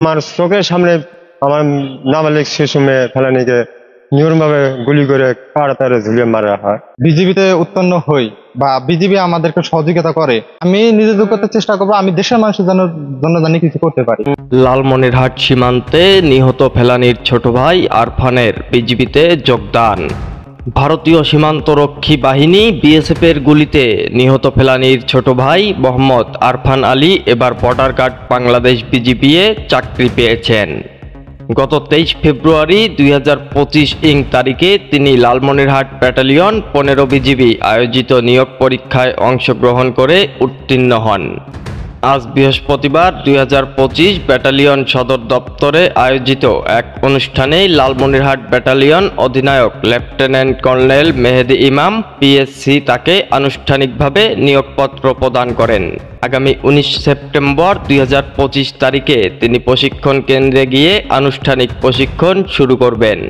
আমার চোখের সামনে আমার নাবালিক শিশু মেয়ে ফেলানিকে নির্মমভাবে গুলি করে কারাতারে ঝুলিয়ে মারা হয়। বিজিবিতে উৎপন্ন হই বা বিজিবি আমাদেরকে সহযোগিতা করে, আমি নিজে যোগ্যতার চেষ্টা করবো, আমি দেশের মানুষের জন্য জানি কিছু করতে পারি। লালমনিরহাট সীমান্তে নিহত ফেলানির ছোট ভাই আরফানের বিজিবিতে যোগদান। ভারতীয় সীমান্তরক্ষী বাহিনী বিএসএফের গুলিতে নিহত ফেলানির ছোট ভাই মোহাম্মদ আরফান আলী এবার বর্ডার গার্ড বাংলাদেশ বিজিবিতে চাকরি পেয়েছেন। গত 23 ফেব্রুয়ারি 2025 তারিখে তিনি লালমনিরহাট ব্যাটালিয়ন 15 বিজিবি আয়োজিত নিয়োগ পরীক্ষায় অংশগ্রহণ করে উত্তীর্ণ হন। আজ বৃহস্পতিবার 2025 ব্যাটালিয়ন সদর দপ্তরে আয়োজিত এক অনুষ্ঠানে লালমনিরহাট ব্যাটালিয়ন অধিনায়ক লেফটেন্যান্ট কর্নেল মেহেদী ইমাম পিএসসি তাকে আনুষ্ঠানিকভাবে নিয়োগপত্র প্রদান করেন। আগামী 19 সেপ্টেম্বর 2025 তারিখে তিনি প্রশিক্ষণ কেন্দ্রে গিয়ে আনুষ্ঠানিক প্রশিক্ষণ শুরু করবেন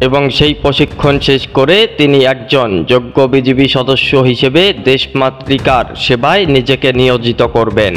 এবং সেই প্রশিক্ষণ শেষ করে তিনি একজন যোগ্য বিজিবি সদস্য হিসেবে দেশমাতৃকার সেবায় নিজেকে নিয়োজিত করবেন।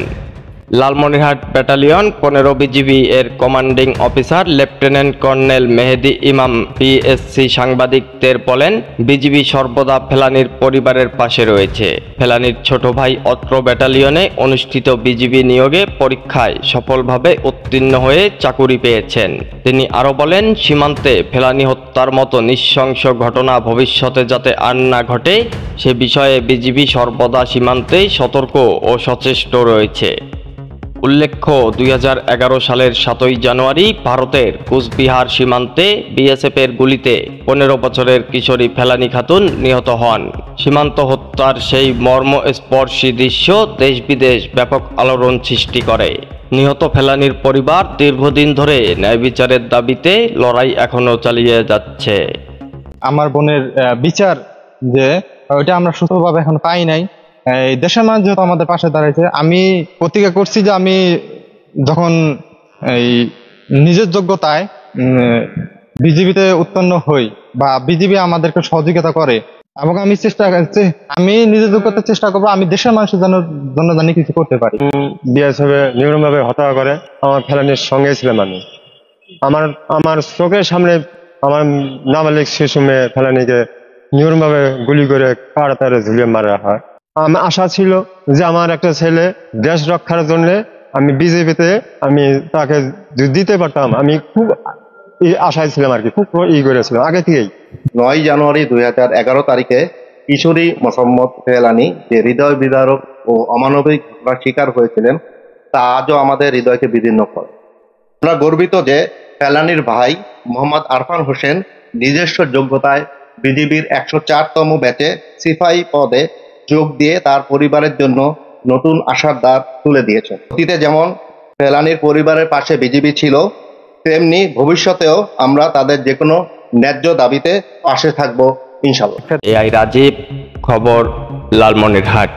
লালমনিরহাট ব্যাটালিয়ন 15 বিজিবি এর কমান্ডিং অফিসার লেফটেন্যান্ট কর্নেল মেহেদী ইমাম পিএসসি সাংবাদিকদের বলেন, বিজিবি সর্বদা ফেলানির পরিবারের পাশে রয়েছে। ফেলানির ছোট ভাই অত্র ব্যাটালিয়নে অনুষ্ঠিত বিজিবি নিয়োগে পরীক্ষায় সফলভাবে উত্তীর্ণ হয়ে চাকুরি পেয়েছেন। তিনি আরও বলেন, সীমান্তে ফেলানি হত্যার মতো নৃশংস ঘটনা ভবিষ্যতে যাতে আর না ঘটে সে বিষয়ে বিজিবি সর্বদা সীমান্তে সতর্ক ও সচেষ্ট রয়েছে। উল্লেখ্য, 2011 সালের 7 জানুয়ারি ভারতের কুচবিহার সীমান্তে বিএসএফের গুলিতে 15 বছরের কিশোরী ফেলানি খাতুন নিহত হন। সীমান্ত হত্যার সেই মর্মস্পর্শী দৃশ্য দেশ বিদেশ ব্যাপক আলোড়ন সৃষ্টি করে। নিহত ফেলানির পরিবার দীর্ঘদিন ধরে ন্যায় বিচারের দাবিতে লড়াই এখনো চালিয়ে যাচ্ছে। আমার বোনের বিচার যে ওইটা আমরা সুস্থভাবে এখন পাই নাই। এই দেশের মানুষ যেহেতু আমাদের পাশে দাঁড়াইছে, আমি প্রতিজ্ঞা করছি যে আমি যখন এই নিজের যোগ্যতায় বিজিবিতে উৎপন্ন হই বা বিজিবি আমাদেরকে সহযোগিতা করে এবং আমি নিজের যোগ্যতার চেষ্টা করবো, আমি দেশের মানুষের জন্য জানি কিছু করতে পারি। বিএসএফ নির্মমভাবে হত্যা করে আমার ফেলানির সঙ্গে ছিলাম আমি। আমার চোখের সামনে আমার নাবালিক শিশু মেয়ে ফেলানিকে নির্মমভাবে গুলি করে কারাতারে ঝুলিয়ে মারা হয়। আমার আশা ছিল যে আমার একটা ছেলে দেশ রক্ষার জন্য আমি বিজেপিতে আমি তাকে দিতে পারতাম, আমি খুব আশায় ছিলাম আর কি, খুব করেছিলাম আগে থেকেই। 9 জানুয়ারি 2011 তারিখে কিশোরী মোহাম্মদ ফেলানি যে হৃদয় বিদারক ও অমানবিক ঘটনার শিকার হয়েছিলেন তা আজও আমাদের হৃদয়কে বিদীর্ণ করে। আমরা গর্বিত যে ফেলানির ভাই মোহাম্মদ আরফান হোসেন নিজস্ব যোগ্যতায় বিজিবির 104তম ব্যাচে সিপাহী পদে যোগ দিয়ে তার পরিবারের জন্য নতুন আশার দ্বার তুলে দিয়েছেন। অতীতে যেমন ফেলানির পরিবারের পাশে বিজিবি ছিল, তেমনি ভবিষ্যতেও আমরা তাদের যে কোনো ন্যায্য দাবিতে পাশে থাকবো ইনশাআল্লাহ। এআই রাজীব, খবর লালমনিরহাট।